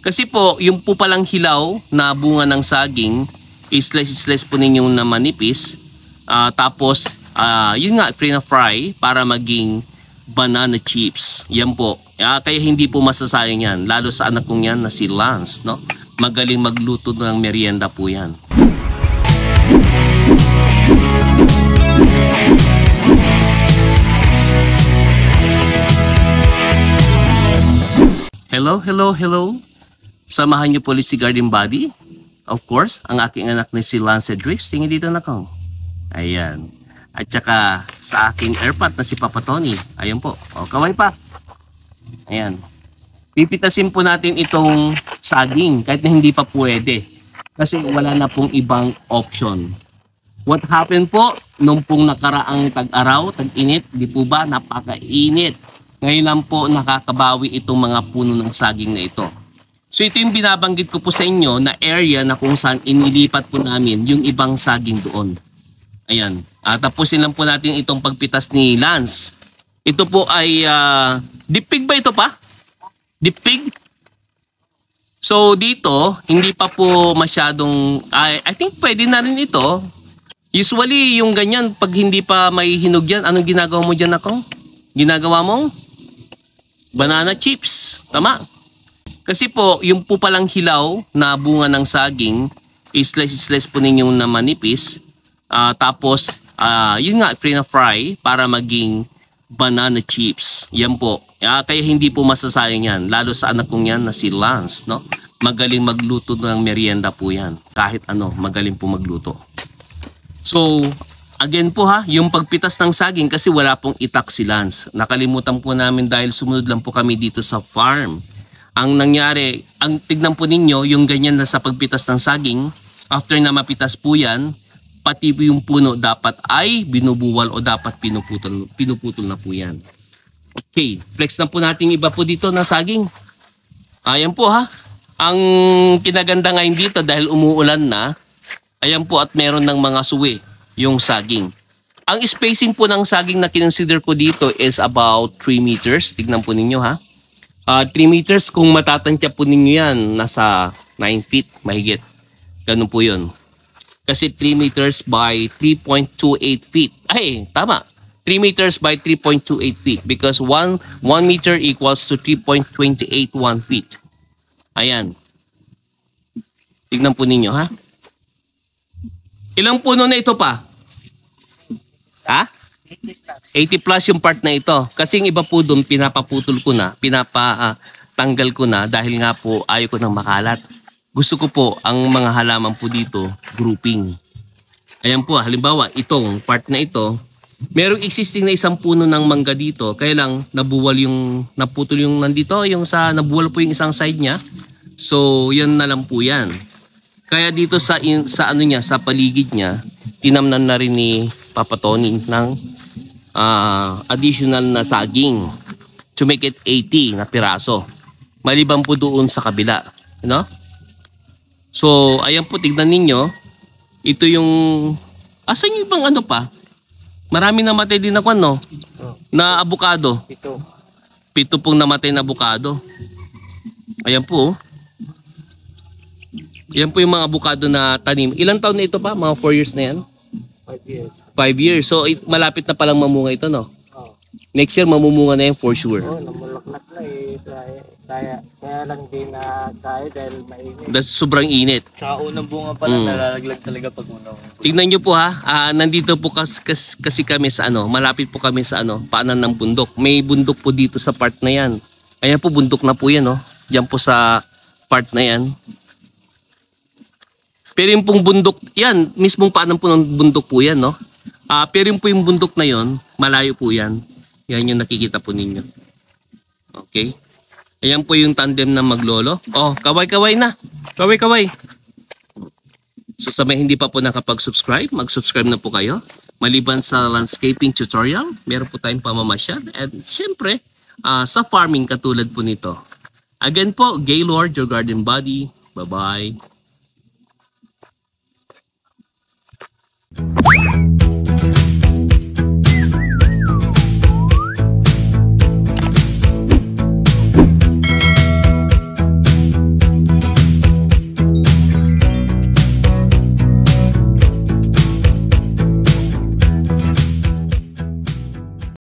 Kasi po, yung po palang hilaw na bunga ng saging, i-slice po ninyong na manipis. Tapos, yun nga, fry para maging banana chips. Yan po. Kaya hindi po masasayang yan. Lalo sa anak kong yan na si Lance, no? Magaling magluto ng merienda po yan. Hello. Samahan niyo po ulit si Garden Body. Of course, ang aking anak na si Lance Cedrix. Tingin dito na ko. Ayan. At saka sa aking airpot na si Papa Tony. Ayan po. O, kaway pa. Ayan. Pipitasin po natin itong saging kahit na hindi pa pwede. Kasi wala na pong ibang option. What happened po nung pong nakaraang tag-araw, tag-init, di po ba? Napakainit. Ngayon lang po nakakabawi itong mga puno ng saging na ito. So ito yung binabanggit ko po sa inyo na area na kung saan inilipat po namin yung ibang saging doon. Ayan. Tapusin lang po natin itong pagpitas ni Lance. Ito po ay deep pig ba ito pa? Deep pig? So dito, hindi pa po masyadong, I think pwede na rin ito. Usually yung ganyan, pag hindi pa may hinog yan, anong ginagawa mo dyan ako? Ginagawa mong banana chips. Tama? Kasi po, yung po palang hilaw na bunga ng saging, i-slice po ninyong na manipis. Tapos, yun nga, fry para maging banana chips. Yan po. Kaya hindi po masasayang yan. Lalo sa anak kong yan na si Lance, no? Magaling magluto ng merienda po yan. Kahit ano, magaling po magluto. So, again po yung pagpitas ng saging kasi wala pong itak si Lance. Nakalimutan po namin dahil sumunod lang po kami dito sa farm. Ang nangyari, tignan po ninyo yung ganyan na sa pagpitas ng saging, after na mapitas po yan, pati po yung puno dapat ay binubuwal o dapat pinuputol na po yan. Okay, flex na po natin iba po dito na saging. Ayan po ang kinaganda ngayon dito dahil umuulan na, ayan po at meron ng mga suwi yung saging. Ang spacing po ng saging na kinonsider ko dito is about 3 meters. Tignan po ninyo 3 meters kung matatansya po ninyo yan, nasa 9 feet mahigit. Ganun po yun. Kasi 3 meters by 3.28 feet. Ay, tama. 3 meters by 3.28 feet because 1 meter equals to 3.281 feet. Ayan. Tignan po ninyo Ilang puno na ito pa? 80 plus yung part na ito. Kasi yung iba po doon, pinapaputol ko na, pinapatanggal ko na dahil nga po ayaw ko nang makalat. Gusto ko po ang mga halaman po dito, grouping. Ayan po, halimbawa, itong part na ito, merong existing na isang puno ng mangga dito, kaya lang naputol yung nandito, nabuwal po yung isang side niya. So, yan na lang po yan. Kaya dito sa paligid niya, tinamnan na rin ni Papa Tony ng additional na saging to make it 80 na piraso. Maliban po doon sa kabila. No? So, ayan po, tignan ninyo. Ito yung, asan yung ibang pa? Marami namatay din ako, no? Na abukado. 7 pong namatay na abukado. Ayan po. Ayan po yung mga abukado na tanim. Ilang taon na ito pa? Mga 4 years na yan? 5 years. 5 years. So, malapit na palang mamunga ito, no? Next year, mamumunga na yan for sure. Namulaklak na kaya lang din na tayo dahil mainit. That's sobrang init. Sa unang bunga pa lang, nalalaglag talaga pag unang. Tignan nyo po nandito po kasi kami sa malapit po kami sa paanan ng bundok. May bundok po dito sa part na yan. Ayan po, bundok na po yan, no? Diyan po sa part na yan. Pero yung pong bundok, yan, mismong paanan po ng bundok po yan, no? Pero yung po yung bundok na yon, malayo po yan. Yan yung nakikita po ninyo. Okay? Ayan po yung tandem na maglolo. Oh, kaway-kaway na. Kaway-kaway. So sa may hindi pa po nakapag-subscribe, mag-subscribe na po kayo. Maliban sa landscaping tutorial, meron po tayong pamamasyal. At syempre, sa farming katulad po nito. Again po, Gaylord, your garden buddy. Bye-bye.